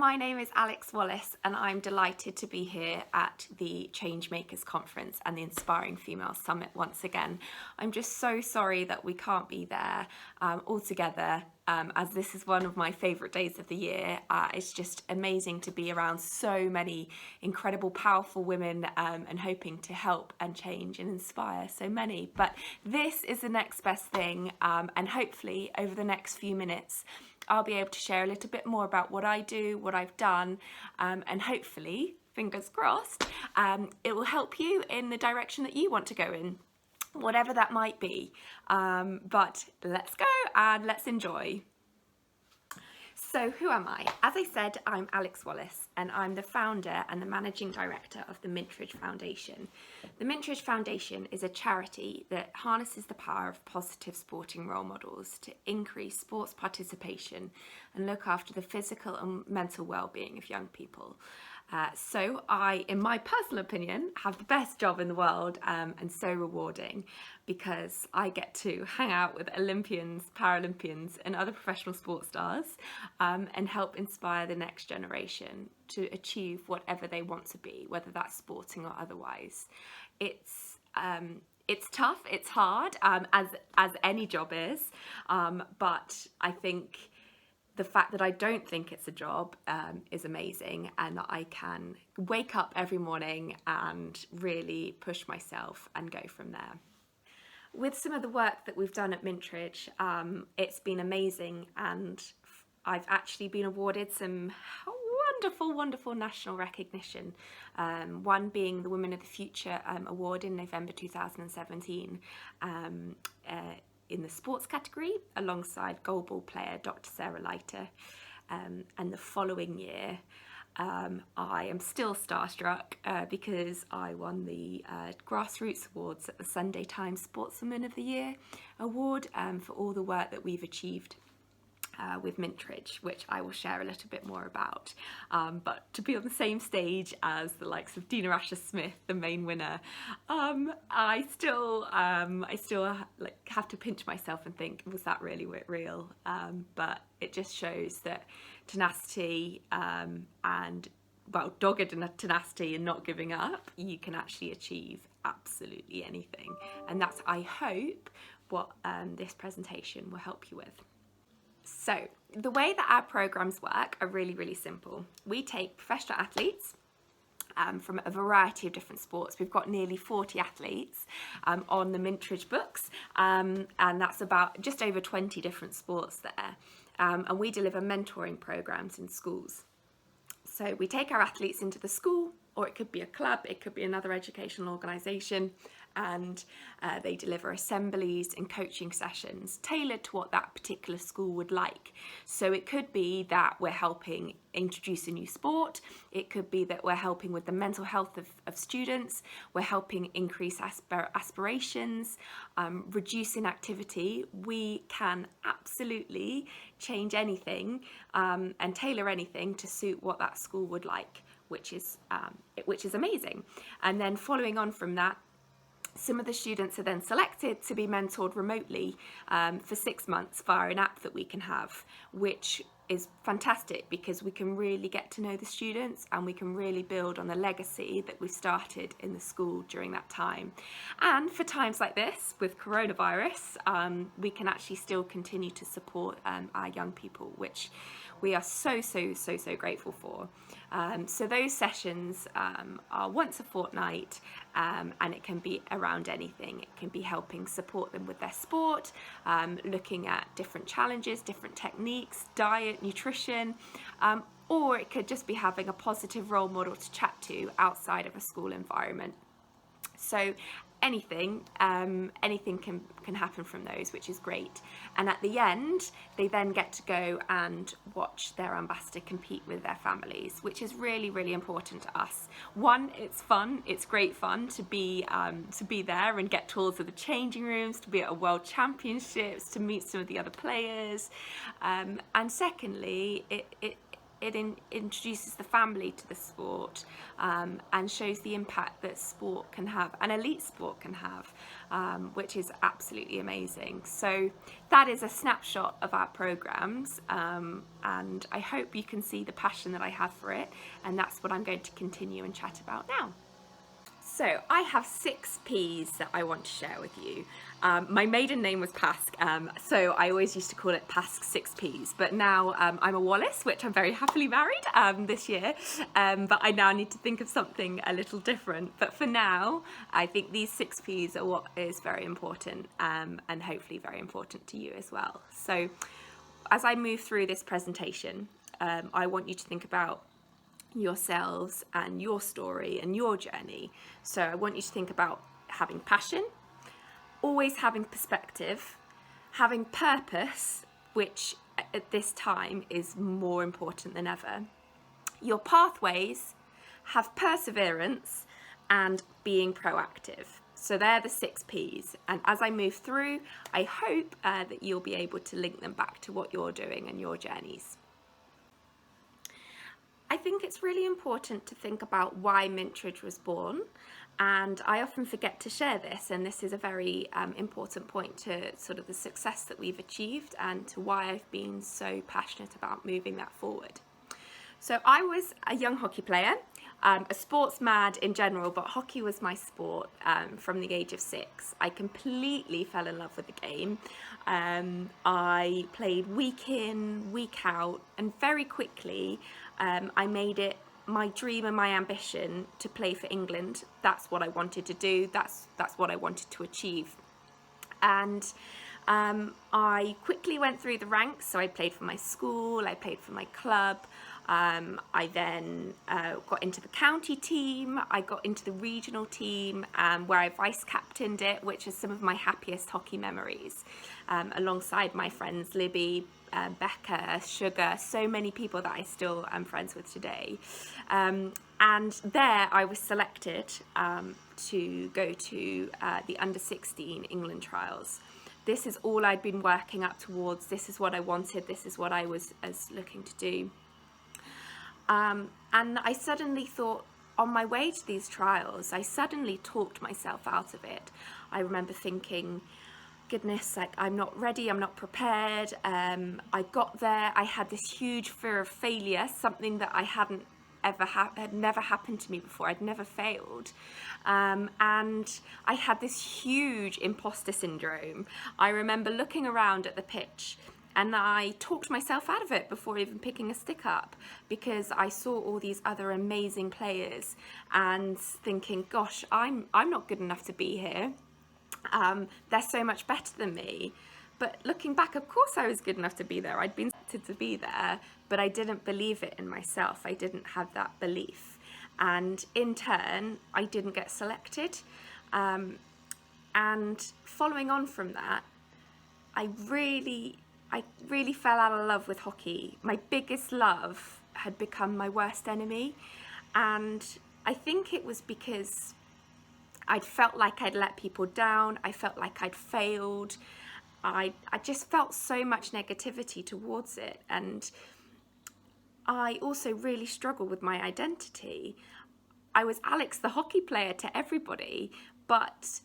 my name is Alex Wallace and I'm delighted to be here at the Changemakers Conference and the Inspiring Female Summit once again. I'm just so sorry that we can't be there all together as this is one of my favourite days of the year. It's just amazing to be around so many incredible, powerful women and hoping to help and change and inspire so many. But this is the next best thing, and hopefully over the next few minutes I'll be able to share a little bit more about what I do, what I've done, and hopefully, fingers crossed, it will help you in the direction that you want to go in, whatever that might be. But let's go and let's enjoy. So who am I? As I said, I'm Alex Wallace and I'm the founder and the managing director of the Mintridge Foundation. The Mintridge Foundation is a charity that harnesses the power of positive sporting role models to increase sports participation and look after the physical and mental well-being of young people. So I, in my personal opinion, have the best job in the world and so rewarding because I get to hang out with Olympians, Paralympians and other professional sports stars and help inspire the next generation to achieve whatever they want to be, whether that's sporting or otherwise. It's tough, it's hard, as any job is, but I think the fact that I don't think it's a job is amazing, and that I can wake up every morning and really push myself and go from there. With some of the work that we've done at Mintridge, it's been amazing, and I've actually been awarded some wonderful national recognition. One being the Women of the Future Award in November 2017. In the sports category alongside goalball player Dr. Sarah Leiter, and the following year I am still starstruck because I won the Grassroots Awards at the Sunday Times Sportswoman of the Year Award for all the work that we've achieved with Mintridge, which I will share a little bit more about. But to be on the same stage as the likes of Dina Asher-Smith, the main winner, I still like have to pinch myself and think, was that really real? But it just shows that tenacity and dogged tenacity and not giving up, you can actually achieve absolutely anything. And that's, I hope, what this presentation will help you with. So the way that our programs work are really simple. We take professional athletes from a variety of different sports. We've got nearly 40 athletes on the Mintridge books, and that's about just over 20 different sports there. And we deliver mentoring programs in schools. So we take our athletes into the school, or it could be a club, it could be another educational organisation, and they deliver assemblies and coaching sessions tailored to what that particular school would like. So it could be that we're helping introduce a new sport, it could be that we're helping with the mental health of students, we're helping increase aspirations, reduce inactivity. We can absolutely change anything and tailor anything to suit what that school would like, which is amazing. And then following on from that, some of the students are then selected to be mentored remotely for 6 months via an app that we can have, which is fantastic because we can really get to know the students and we can really build on the legacy that we started in the school during that time. And for times like this with coronavirus, we can actually still continue to support our young people, which we are so grateful for. So those sessions are once a fortnight, and it can be around anything. It can be helping support them with their sport, looking at different challenges, different techniques, diet, nutrition, or it could just be having a positive role model to chat to outside of a school environment. So anything can happen from those, which is great. And at the end, they then get to go and watch their ambassador compete with their families, which is really important to us. One, it's fun, it's great fun to be there and get tours of the changing rooms, to be at a world championships, to meet some of the other players, and secondly, introduces the family to the sport, and shows the impact that sport can have, and elite sport can have, which is absolutely amazing. So that is a snapshot of our programs, and I hope you can see the passion that I have for it, and that's what I'm going to continue and chat about now. So I have 6 P's that I want to share with you. My maiden name was Pask, so I always used to call it Pask 6 P's, but now I'm a Wallace, which I'm very happily married this year, but I now need to think of something a little different. But for now, I think these 6 P's are what is very important, and hopefully very important to you as well. So as I move through this presentation, I want you to think about yourselves and your story and your journey. So I want you to think about having passion, always having perspective, having purpose, which at this time is more important than ever, your pathways, have perseverance, and being proactive. So they're the 6 P's, and as I move through, I hope that you'll be able to link them back to what you're doing and your journeys. I think it's really important to think about why Mintridge was born, and I often forget to share this, and this is a very important point to sort of the success that we've achieved and to why I've been so passionate about moving that forward. So I was a young hockey player, a sports mad in general, but hockey was my sport from the age of 6. I completely fell in love with the game. I played week in, week out, and very quickly I made it my dream and my ambition to play for England. That's what I wanted to do. That's what I wanted to achieve. And I quickly went through the ranks. So I played for my school, I played for my club. I then got into the county team, I got into the regional team, where I vice captained it, which is some of my happiest hockey memories, alongside my friends Libby, Becca, Sugar, so many people that I still am friends with today. And there I was selected to go to the under-16 England trials. This is all I'd been working up towards. This is what I wanted. This is what I was looking to do. And I suddenly thought, on my way to these trials, I suddenly talked myself out of it. I remember thinking, goodness, like, I'm not ready, I'm not prepared. I got there, I had this huge fear of failure, something that I had never happened to me before. I'd never failed. And I had this huge imposter syndrome. I remember looking around at the pitch, and I talked myself out of it before even picking a stick up, because I saw all these other amazing players and thinking, gosh, I'm not good enough to be here. They're so much better than me. But looking back, of course I was good enough to be there. I'd been selected to be there, but I didn't believe it in myself. I didn't have that belief. And in turn, I didn't get selected. And following on from that, I really fell out of love with hockey. My biggest love had become my worst enemy. And I think it was because I'd felt like I'd let people down. I felt like I'd failed. I just felt so much negativity towards it. And I also really struggled with my identity. I was Alex the hockey player to everybody, but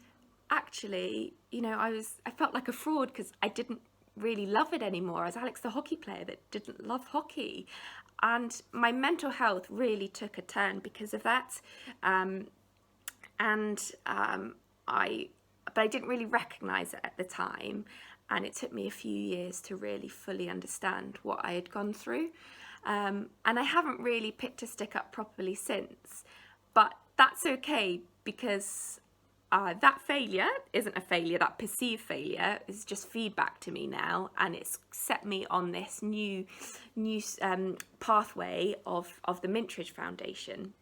actually, you know, I felt like a fraud because I didn't really love it anymore. I was Alex the hockey player that didn't love hockey. And my mental health really took a turn because of that. But I didn't really recognise it at the time, and it took me a few years to really fully understand what I had gone through. And I haven't really picked a stick up properly since, but that's okay, because that failure isn't a failure. That perceived failure is just feedback to me now, and it's set me on this new pathway of the Mintridge Foundation.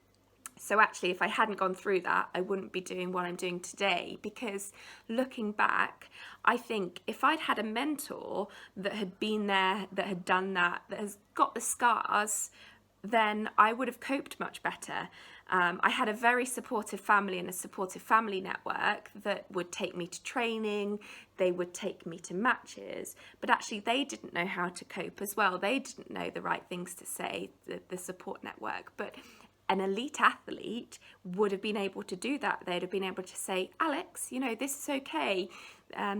So actually, if I hadn't gone through that, I wouldn't be doing what I'm doing today, because looking back, I think if I'd had a mentor that had been there, that had done that, that has got the scars, then I would have coped much better. I had a very supportive family and a supportive family network that would take me to training, they would take me to matches, but actually they didn't know how to cope as well. They didn't know the right things to say, the support network. But an elite athlete would have been able to do that. They'd have been able to say, Alex, you know, this is okay.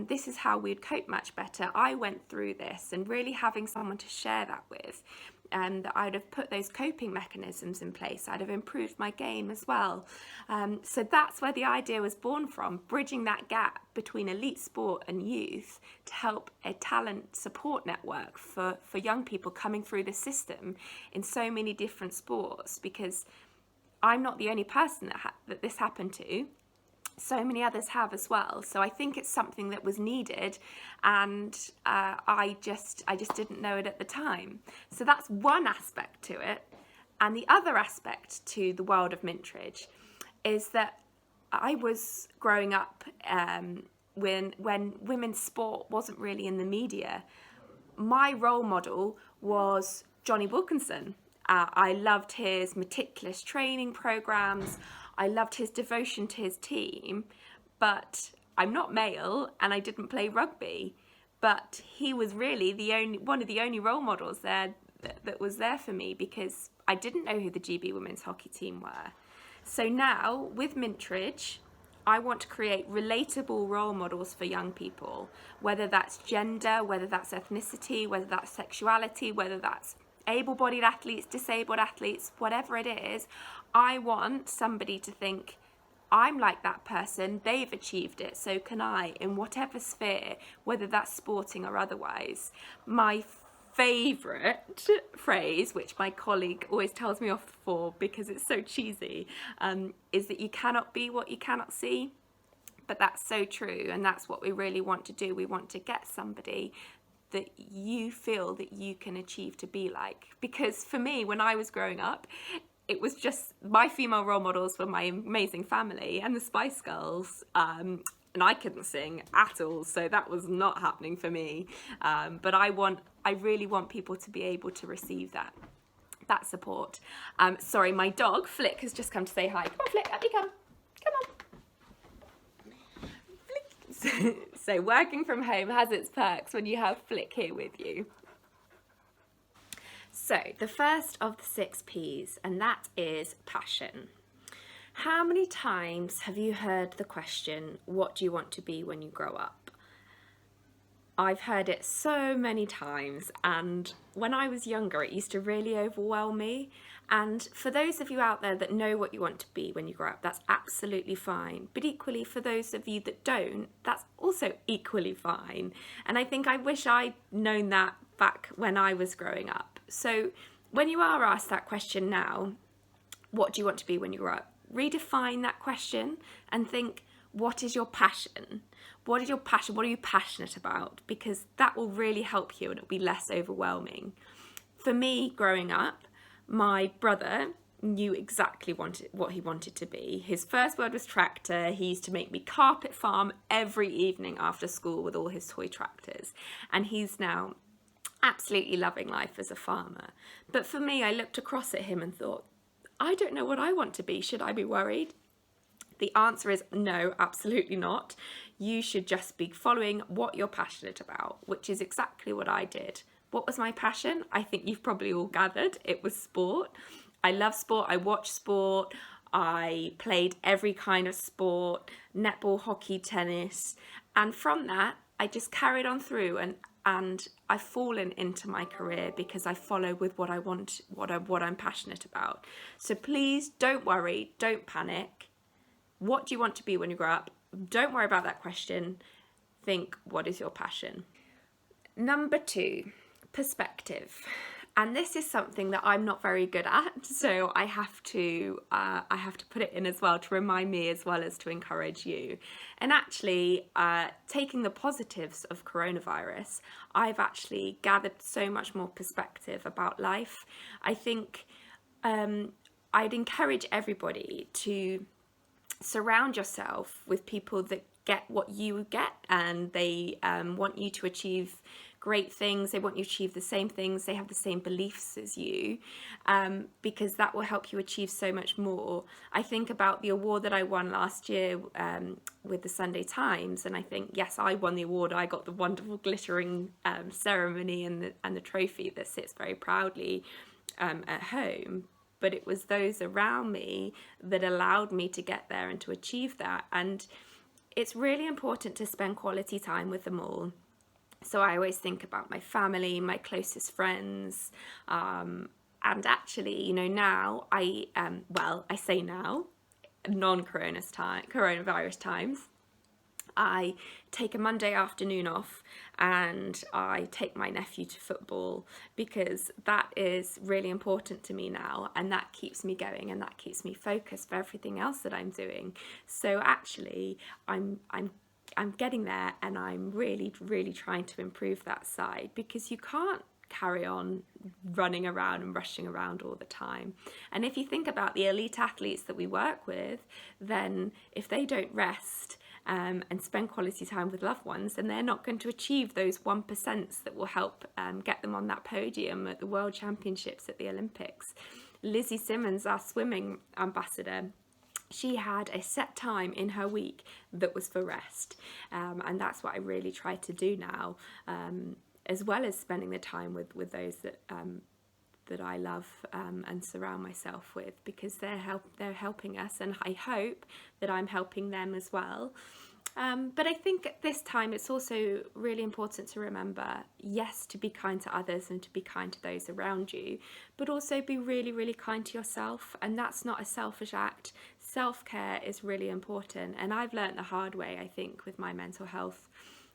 This is how we'd cope much better. I went through this, and really having someone to share that with. That I'd have put those coping mechanisms in place. I'd have improved my game as well. So that's where the idea was born from, bridging that gap between elite sport and youth to help a talent support network for young people coming through the system in so many different sports, because I'm not the only person that this happened to. So many others have as well. So I think it's something that was needed, and I just didn't know it at the time. So that's one aspect to it. And the other aspect to the world of Mintridge is that I was growing up when women's sport wasn't really in the media. My role model was Johnny Wilkinson. I loved his meticulous training programs. I loved his devotion to his team, but I'm not male and I didn't play rugby. But he was really one of the only role models there that was there for me, because I didn't know who the GB women's hockey team were. So now with Mintridge, I want to create relatable role models for young people, whether that's gender, whether that's ethnicity, whether that's sexuality, whether that's able-bodied athletes, disabled athletes, whatever it is. I want somebody to think, I'm like that person, they've achieved it, so can I, in whatever sphere, whether that's sporting or otherwise. My favourite phrase, which my colleague always tells me off for because it's so cheesy, is that you cannot be what you cannot see. But that's so true, and that's what we really want to do. We want to get somebody that you feel that you can achieve to be like. Because for me, when I was growing up, it was just my female role models were my amazing family and the Spice Girls, and I couldn't sing at all, so that was not happening for me. But I really want people to be able to receive that support. Sorry, my dog Flick has just come to say hi. Come on, Flick, up you come. Come on. So working from home has its perks when you have Flick here with you. So the first of the 6 P's, and that is passion. How many times have you heard the question, what do you want to be when you grow up? I've heard it so many times, and when I was younger it used to really overwhelm me. And for those of you out there that know what you want to be when you grow up, that's absolutely fine. But equally, for those of you that don't, that's also equally fine. And I think I wish I'd known that back when I was growing up. So when you are asked that question now, what do you want to be when you grow up? Redefine that question and think, what is your passion? What is your passion? What are you passionate about? Because that will really help you and it'll be less overwhelming. For me, growing up, my brother knew exactly what he wanted to be. His first word was tractor. He used to make me carpet farm every evening after school with all his toy tractors. And he's now absolutely loving life as a farmer. But for me, I looked across at him and thought, I don't know what I want to be. Should I be worried? The answer is no, absolutely not. You should just be following what you're passionate about, which is exactly what I did. What was my passion? I think you've probably all gathered. It was sport. I love sport. I watch sport. I played every kind of sport, netball, hockey, tennis. And from that, I just carried on through and I've fallen into my career because I follow with what I want, what I'm passionate about. So please don't worry, don't panic. What do you want to be when you grow up? Don't worry about that question. Think, what is your passion? Number 2, perspective. And this is something that I'm not very good at, so I have to put it in as well to remind me as well as to encourage you. And actually, taking the positives of coronavirus, I've actually gathered so much more perspective about life. I think I'd encourage everybody to surround yourself with people that get what you get, and they want you to achieve great things, they want you to achieve the same things, they have the same beliefs as you, because that will help you achieve so much more. I think about the award that I won last year with the Sunday Times, and I think, yes, I won the award. I got the wonderful glittering ceremony and the trophy that sits very proudly at home. But it was those around me that allowed me to get there and to achieve that. And it's really important to spend quality time with them all. So I always think about my family, my closest friends, and actually, you know, now I say now, coronavirus times, I take a Monday afternoon off and I take my nephew to football, because that is really important to me now, and that keeps me going and that keeps me focused for everything else that I'm doing. So actually I'm getting there, and I'm really trying to improve that side, because you can't carry on running around and rushing around all the time. And if you think about the elite athletes that we work with, then if they don't rest and spend quality time with loved ones, then they're not going to achieve those 1% that will help get them on that podium at the World Championships, at the Olympics. Lizzie Simmons, our swimming ambassador, she had a set time in her week that was for rest, and that's what I really try to do now, as well as spending the time with those that I love and surround myself with, because they're helping us, and I hope that I'm helping them as well. But I think at this time it's also really important to remember, yes, to be kind to others and to be kind to those around you, but also be really kind to yourself. And that's not a selfish act. Self-care is really important, and I've learnt the hard way, I think, with my mental health,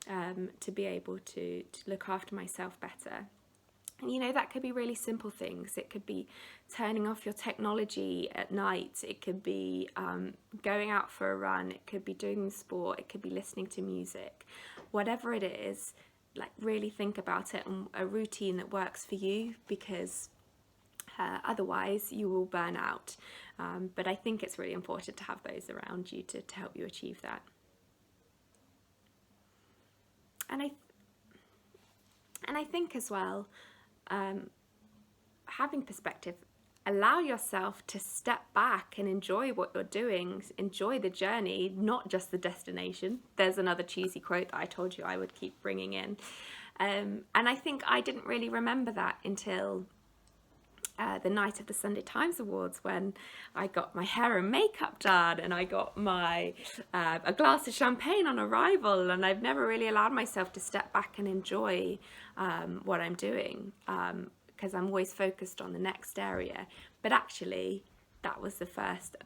to be able to look after myself better. And you know, that could be really simple things. It could be turning off your technology at night. It could be going out for a run. It could be doing sport. It could be listening to music. Whatever it is, like, really think about it and a routine that works for you, because otherwise you will burn out. But I think it's really important to have those around you to help you achieve that. And I think as well, having perspective, allow yourself to step back and enjoy what you're doing, enjoy the journey, not just the destination. There's another cheesy quote that I told you I would keep bringing in, and I think I didn't really remember that until the night of the Sunday Times Awards, when I got my hair and makeup done, and I got my a glass of champagne on arrival, and I've never really allowed myself to step back and enjoy what I'm doing, because I'm always focused on the next area. But actually, that was the first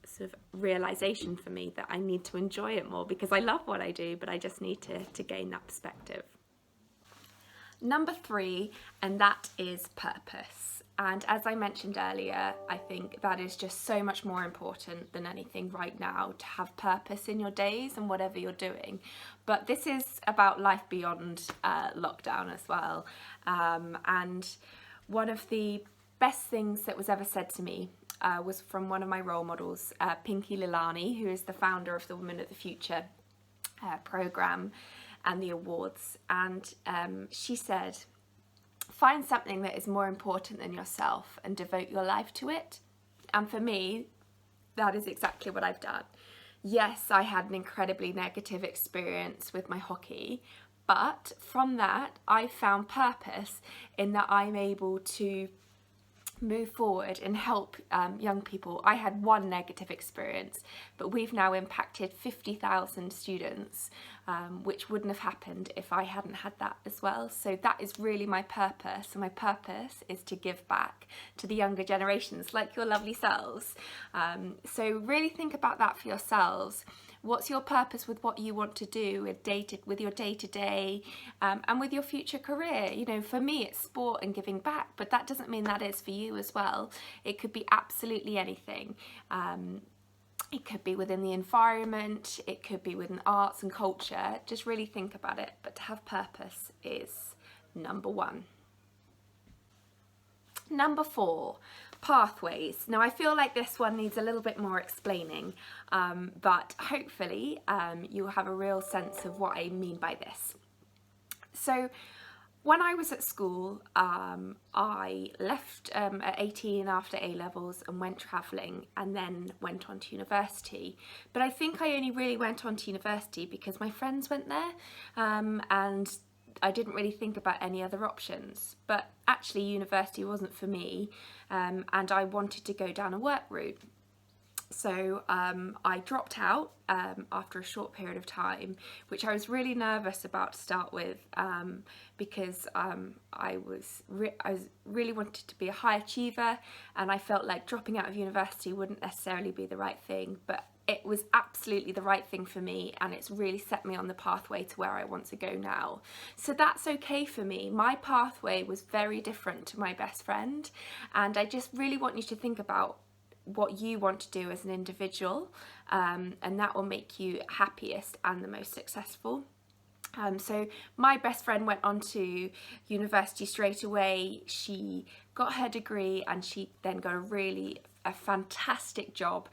sort of realization for me, that I need to enjoy it more, because I love what I do, but I just need to gain that perspective. Number 3, and that is purpose. And as I mentioned earlier, I think that is just so much more important than anything right now, to have purpose in your days and whatever you're doing. But this is about life beyond lockdown as well. And one of the best things that was ever said to me was from one of my role models, Pinky Lilani, who is the founder of the Women of the Future programme and the awards. And she said, "Find something that is more important than yourself and devote your life to it." And for me, that is exactly what I've done. Yes, I had an incredibly negative experience with my hockey, but from that, I found purpose in that I'm able to move forward and help young people. I had one negative experience, but we've now impacted 50,000 students, which wouldn't have happened if I hadn't had that as well. So that is really my purpose, and my purpose is to give back to the younger generations, like your lovely selves. So really think about that for yourselves. What's your purpose with what you want to do with your day-to-day and with your future career? You know, for me, it's sport and giving back, but that doesn't mean that is for you as well. It could be absolutely anything. It could be within the environment, it could be within arts and culture. Just really think about it. But to have purpose is number 1. Number 4, pathways. Now, I feel like this one needs a little bit more explaining, but hopefully you'll have a real sense of what I mean by this. So When I was at school, I left at 18 after A-levels and went travelling, and then went on to university. But I think I only really went on to university because my friends went there, and I didn't really think about any other options. But actually university wasn't for me, and I wanted to go down a work route. So I dropped out after a short period of time, which I was really nervous about to start with, because I really wanted to be a high achiever, and I felt like dropping out of university wouldn't necessarily be the right thing, but it was absolutely the right thing for me, and it's really set me on the pathway to where I want to go now. So that's okay for me. My pathway was very different to my best friend, and I just really want you to think about what you want to do as an individual, and that will make you happiest and the most successful. So my best friend went on to university straight away. She got her degree, and she then got a fantastic job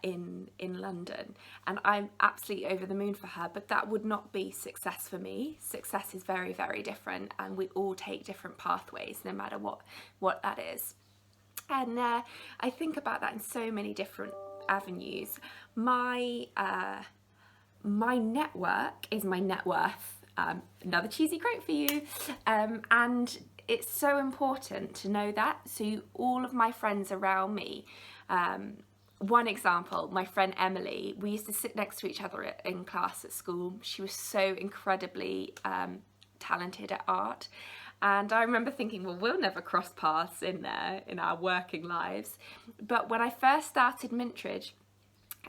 in London, and I'm absolutely over the moon for her. But that would not be success for me. Success is very, very different, and we all take different pathways, no matter what that is. And I think about that in so many different avenues. My network is my net worth. Another cheesy quote for you. And it's so important to know that. So all of my friends around me, one example, my friend Emily, we used to sit next to each other in class at school. She was so incredibly talented at art. And I remember thinking, well, we'll never cross paths in our working lives. But when I first started Mintridge,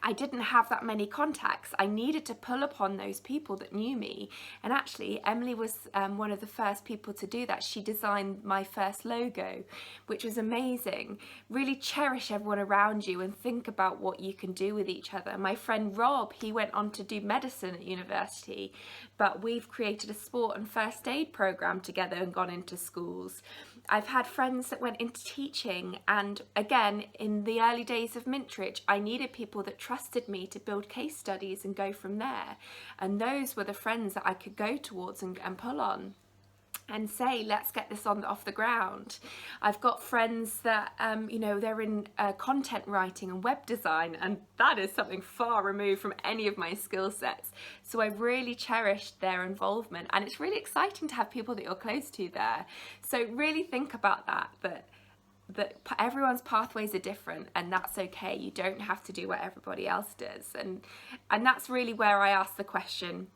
I didn't have that many contacts. I needed to pull upon those people that knew me. And actually, Emily was one of the first people to do that. She designed my first logo, which was amazing. Really cherish everyone around you and think about what you can do with each other. My friend Rob, he went on to do medicine at university, but we've created a sport and first aid program together and gone into schools. I've had friends that went into teaching, and again, in the early days of Mintridge, I needed people that trusted me to build case studies and go from there. And those were the friends that I could go towards and pull on and say, let's get this off the ground. I've got friends that, they're in content writing and web design, and that is something far removed from any of my skill sets. So I really cherished their involvement, and it's really exciting to have people that you're close to there. So really think about that everyone's pathways are different, and that's okay. You don't have to do what everybody else does. And that's really where I ask the question,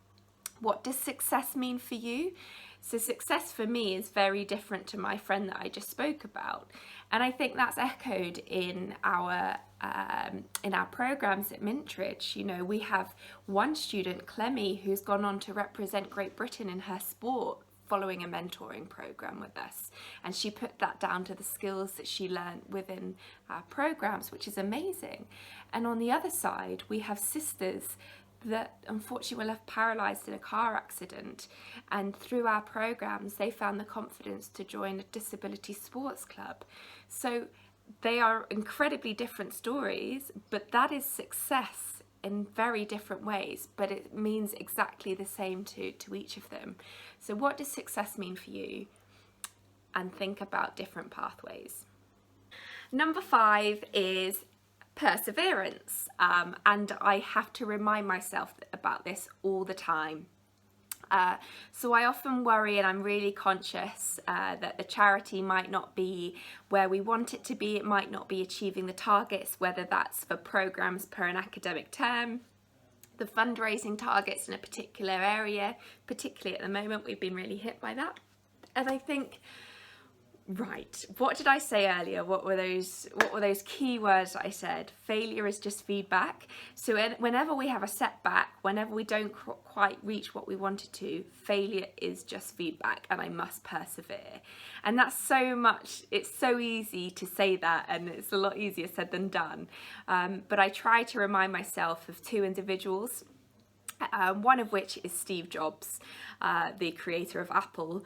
what does success mean for you? So success for me is very different to my friend that I just spoke about. And I think that's echoed in our programs at Mintridge. You know, we have one student, Clemmy, who's gone on to represent Great Britain in her sport following a mentoring program with us, and she put that down to the skills that she learned within our programs, which is amazing. And on the other side, we have sisters that unfortunately were left paralysed in a car accident, and through our programs they found the confidence to join a disability sports club. So they are incredibly different stories, but that is success in very different ways, but it means exactly the same to each of them. So what does success mean for you? And think about different pathways. Number 5 is perseverance, and I have to remind myself about this all the time. So I often worry, and I'm really conscious that the charity might not be where we want it to be. It might not be achieving the targets, whether that's for programs per an academic term, the fundraising targets in a particular area. Particularly at the moment, we've been really hit by that. And I think, right, what did I say earlier? What were those key words that I said? Failure is just feedback. So whenever we have a setback, whenever we don't quite reach what we wanted to, failure is just feedback, and I must persevere. And that's so much, it's so easy to say that, and it's a lot easier said than done. But I try to remind myself of 2 individuals. one of which is Steve Jobs, the creator of Apple.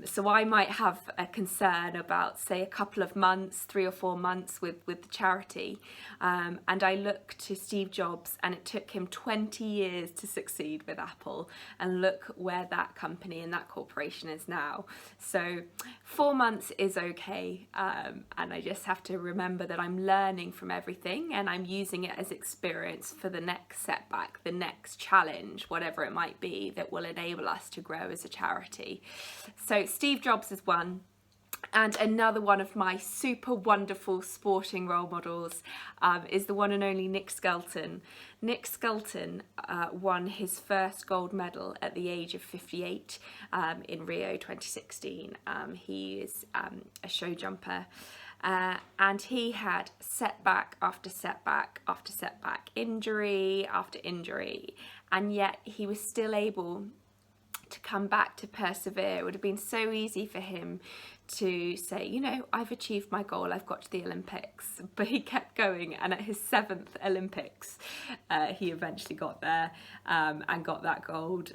So I might have a concern about, say, a couple of months, 3 or 4 months with the charity. And I look to Steve Jobs, and it took him 20 years to succeed with Apple. And look where that company and that corporation is now. So 4 months is okay. And I just have to remember that I'm learning from everything, and I'm using it as experience for the next setback, the next challenge, whatever it might be, that will enable us to grow as a charity. So Steve Jobs is one. And another one of my super wonderful sporting role models is the one and only Nick Skelton. Nick Skelton won his first gold medal at the age of 58 in Rio 2016. He is a show jumper. And he had setback after setback after setback, injury after injury, and yet he was still able to come back, to persevere. It would have been so easy for him to say, you know, I've achieved my goal, I've got to the Olympics, but he kept going, and at his 7th Olympics he eventually got there and got that gold.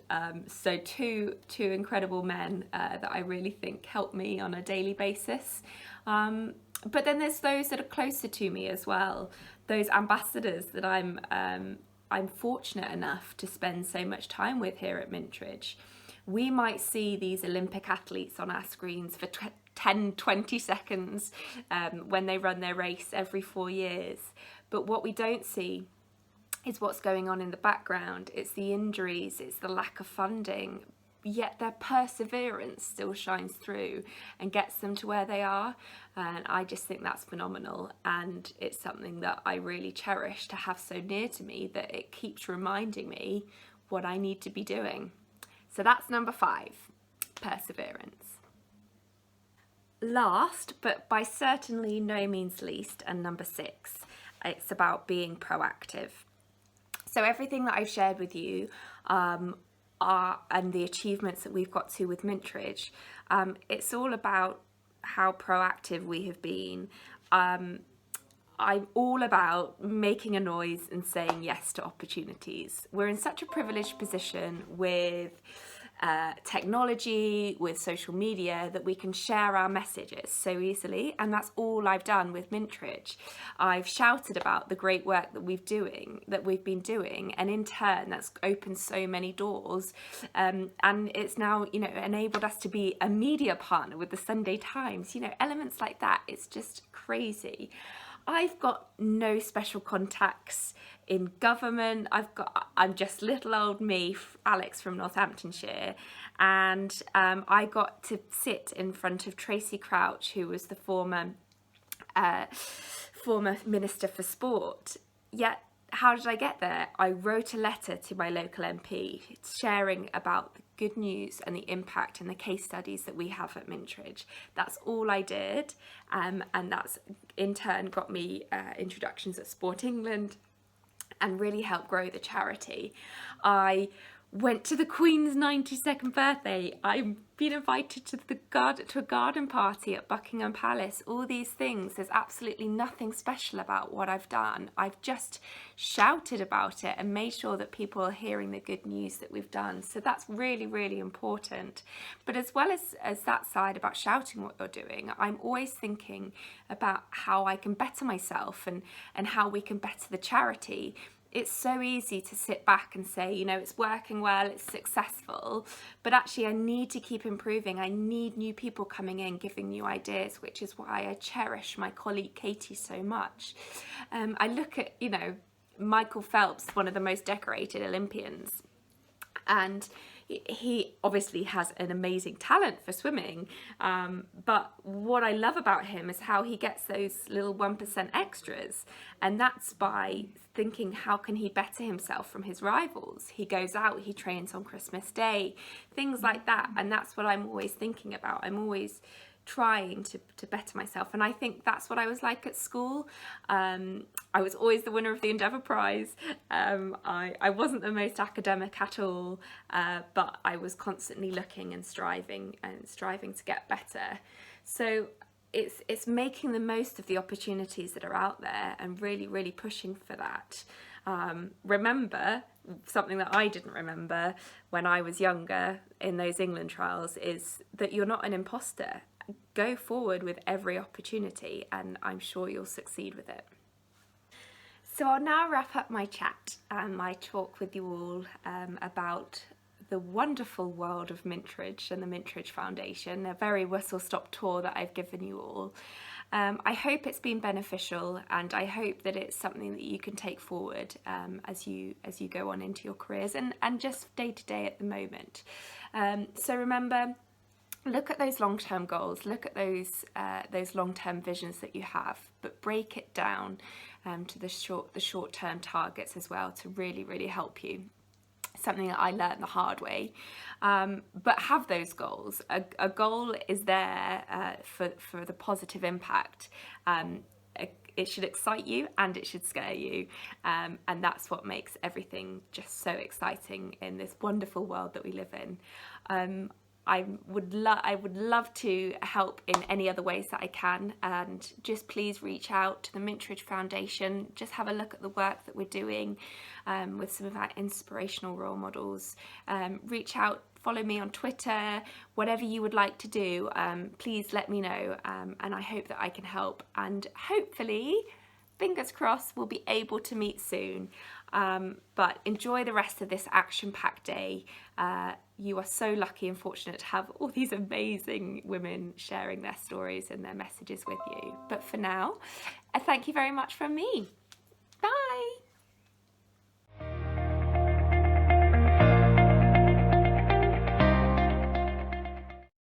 So two incredible men that I really think help me on a daily basis. But then there's those that are closer to me as well, those ambassadors that I'm fortunate enough to spend so much time with here at Mintridge. We might see these Olympic athletes on our screens for 10, 20 seconds when they run their race every 4 years. But what we don't see is what's going on in the background. It's the injuries, it's the lack of funding, yet their perseverance still shines through and gets them to where they are. And I just think that's phenomenal, and it's something that I really cherish to have so near to me, that it keeps reminding me what I need to be doing. So that's number 5, perseverance. Last, but by certainly no means least, and number 6, it's about being proactive. So everything that I've shared with you and the achievements that we've got to with Mintridge, it's all about how proactive we have been. I'm all about making a noise and saying yes to opportunities. We're in such a privileged position with technology, with social media, that we can share our messages so easily, and that's all I've done with Mintridge. I've shouted about the great work that we've been doing, and in turn that's opened so many doors, and it's now, you know, enabled us to be a media partner with the Sunday Times. You know, elements like that, it's just crazy. I've got no special contacts in government. I'm just little old me, Alex from Northamptonshire, and I got to sit in front of Tracy Crouch, who was the former Minister for Sport. Yet, how did I get there? I wrote a letter to my local MP sharing about the good news and the impact and the case studies that we have at Mintridge. That's all I did, and that's in turn got me introductions at Sport England and really helped grow the charity. I went to the Queen's 92nd birthday. I've been invited to a garden party at Buckingham Palace. All these things. There's absolutely nothing special about what I've done. I've just shouted about it and made sure that people are hearing the good news that we've done. So that's really, really important. But as well as that side about shouting what you're doing, I'm always thinking about how I can better myself and how we can better the charity. It's so easy to sit back and say, you know, it's working well, it's successful, but actually I need to keep improving. I need new people coming in, giving new ideas, which is why I cherish my colleague Katie so much. I look at, you know, Michael Phelps, one of the most decorated Olympians, and he obviously has an amazing talent for swimming, but what I love about him is how he gets those little 1% extras, and that's by thinking, how can he better himself from his rivals? He goes out, he trains on Christmas Day, things like that, and that's what I'm always thinking about. I'm always trying to better myself, and I think that's what I was like at school. I was always the winner of the Endeavour Prize. I wasn't the most academic at all, but I was constantly looking and striving to get better. So it's making the most of the opportunities that are out there and really, really pushing for that. Remember, something that I didn't remember when I was younger in those England trials is that you're not an imposter. Go forward with every opportunity and I'm sure you'll succeed with it. So I'll now wrap up my chat and my talk with you all about the wonderful world of Mintridge and the Mintridge Foundation, a very whistle-stop tour that I've given you all. I hope it's been beneficial and I hope that it's something that you can take forward as you go on into your careers and just day to day at the moment. So remember, look at those long-term goals, look at those long-term visions that you have, but break it down to the short-term targets as well to really help you. Something that I learned the hard way, but have those goals. A goal is there for the positive impact. It should excite you and it should scare you, and that's what makes everything just so exciting in this wonderful world that we live in. I would love to help in any other ways that I can, and just please reach out to the Mintridge Foundation. Just have a look at the work that we're doing with some of our inspirational role models. Reach out, follow me on Twitter, whatever you would like to do, please let me know, and I hope that I can help, and hopefully, fingers crossed, we'll be able to meet soon. But enjoy the rest of this action-packed day. You are so lucky and fortunate to have all these amazing women sharing their stories and their messages with you. But for now, thank you very much from me. Bye.